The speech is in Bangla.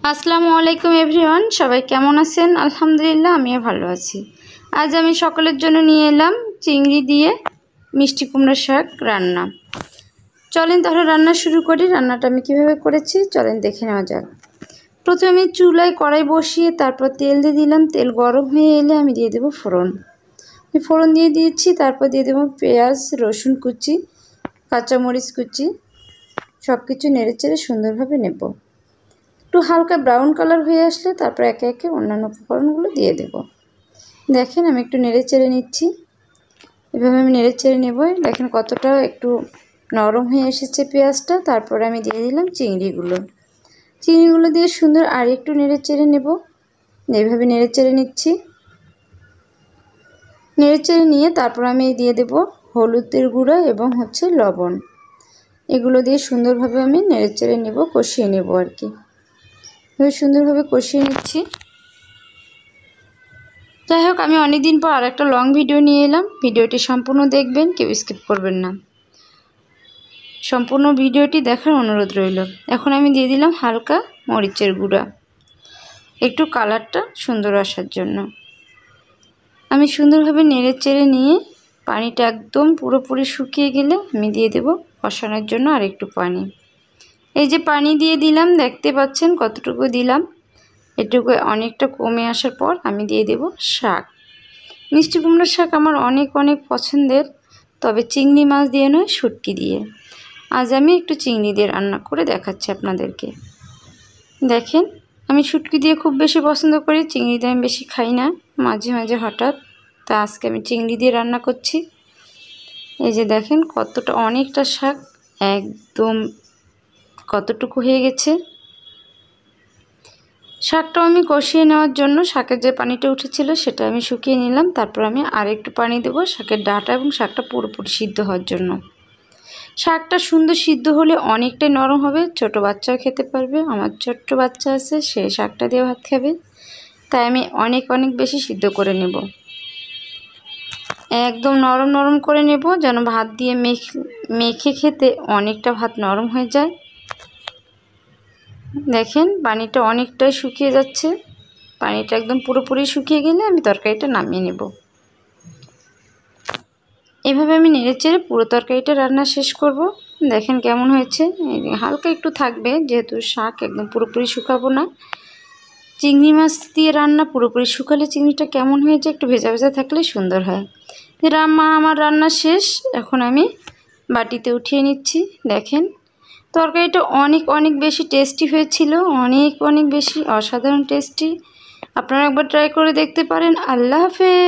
আসসালামু আলাইকুম এভরিওয়ান, সবাই কেমন আছেন? আলহামদুলিল্লাহ, আমিও ভালো আছি। আজ আমি সকলের জন্য নিয়ে এলাম চিংড়ি দিয়ে মিষ্টি কুমড়ার শাক রান্না। চলেন তাহলে রান্না শুরু করি। রান্নাটা আমি কীভাবে করেছি চলেন দেখে নেওয়া যাক। প্রথমে আমি চুলায় কড়াই বসিয়ে তারপর তেল দিয়ে দিলাম। তেল গরম হয়ে এলে আমি দিয়ে দেবো ফোড়ন। ফোড়ন দিয়ে দিয়েছি, তারপর দিয়ে দেবো পেঁয়াজ, রসুন কুচি, কাঁচামরিচ কুচি, সব কিছু নেড়েচেড়ে সুন্দরভাবে নেব। একটু হালকা ব্রাউন কালার হয়ে আসলে তারপর একে একে অন্যান্য উপকরণগুলো দিয়ে দেব। দেখেন আমি একটু নেড়ে চেড়ে নিচ্ছি। এভাবে আমি নেড়ে চেড়ে নেব। দেখেন কতটা একটু নরম হয়ে এসেছে পেঁয়াজটা। তারপরে আমি দিয়ে দিলাম চিংড়িগুলো দিয়ে সুন্দর আর একটু নেড়ে চেড়ে নেব। এইভাবে নেড়ে চেড়ে নিচ্ছি। নেড়ে চেড়ে নিয়ে তারপর আমি দিয়ে দেব হলুদের গুঁড়া এবং লবণ। এগুলো দিয়ে সুন্দরভাবে আমি নেড়ে চেড়ে নেব, কষিয়ে নেব আর কি। সুন্দরভাবে কষিয়ে নিচ্ছি। যাই হোক, আমি অনেক দিন পর আরেকটা লং ভিডিও নিয়ে এলাম। ভিডিওটি সম্পূর্ণ দেখবেন, কেউ স্কিপ করবেন না। সম্পূর্ণ ভিডিওটি দেখার অনুরোধ রইল। এখন আমি দিয়ে দিলাম হালকা মরিচের গুঁড়া, একটু কালারটা সুন্দর আসার জন্য। আমি সুন্দরভাবে নেড়ে চেড়ে নিয়ে পানিটা একদম পুরোপুরি শুকিয়ে গেলে আমি দিয়ে দেব কষানোর জন্য আর একটু পানি। এই যে পানি দিয়ে দিলাম, দেখতে পাচ্ছেন কতটুকু দিলাম। এটুকু অনেকটা কমে আসার পর আমি দিয়ে দেব শাক। মিষ্টি কুমড়ার শাক আমার অনেক পছন্দের, তবে চিংড়ি মাছ দিয়ে নয়, শুটকি দিয়ে। আজ আমি একটু চিংড়ি দিয়ে রান্না করে দেখাচ্ছি আপনাদেরকে। দেখেন আমি শুটকি দিয়ে খুব বেশি পছন্দ করি, চিংড়ি দিয়ে আমি বেশি খাই না, মাঝে মাঝে হঠাৎ। তা আজকে আমি চিংড়ি দিয়ে রান্না করছি। এই যে দেখেন কতটা অনেকটা শাক একদম কতটুকু হয়ে গেছে। শাকটাও আমি কষিয়ে নেওয়ার জন্য শাকের যে পানিটা উঠেছিল সেটা আমি শুকিয়ে নিলাম। তারপর আমি আর একটু পানি দেব শাকের ডাঁটা এবং শাকটা পুরোপুরি সিদ্ধ হওয়ার জন্য। শাকটা সুন্দর সিদ্ধ হলে অনেকটাই নরম হবে, ছোট বাচ্চাও খেতে পারবে। আমার ছোট্ট বাচ্চা আছে, সে শাকটা দিয়ে ভাত খাবে, তাই আমি অনেক বেশি সিদ্ধ করে নেব। একদম নরম করে নেব, যেন ভাত দিয়ে মেখে খেতে অনেকটা ভাত নরম হয়ে যায়। দেখেন পানিটা অনেকটাই শুকিয়ে যাচ্ছে। পানিটা একদম পুরোপুরি শুকিয়ে গেলে আমি তরকারিটা নামিয়ে নেব। এভাবে আমি নেড়েচেড়ে পুরো তরকারিটা রান্না শেষ করব। দেখেন কেমন হয়েছে। হালকা একটু থাকবে, যেহেতু শাক একদম পুরোপুরি শুকাবো না। চিংড়ি মাছ দিয়ে রান্না পুরোপুরি শুকালে চিংড়িটা কেমন হয়েছে, একটু ভেজা ভেজা থাকলে সুন্দর হয়। আমার রান্না শেষ। এখন আমি বাটিতে উঠিয়ে নিচ্ছি। দেখেন তরকারিটা অনেক বেশি টেস্টি হয়েছিল, অনেক বেশি অসাধারণ টেস্টি। আপনারা একবার ট্রাই করে দেখতে পারেন। আল্লাহ হাফেজ।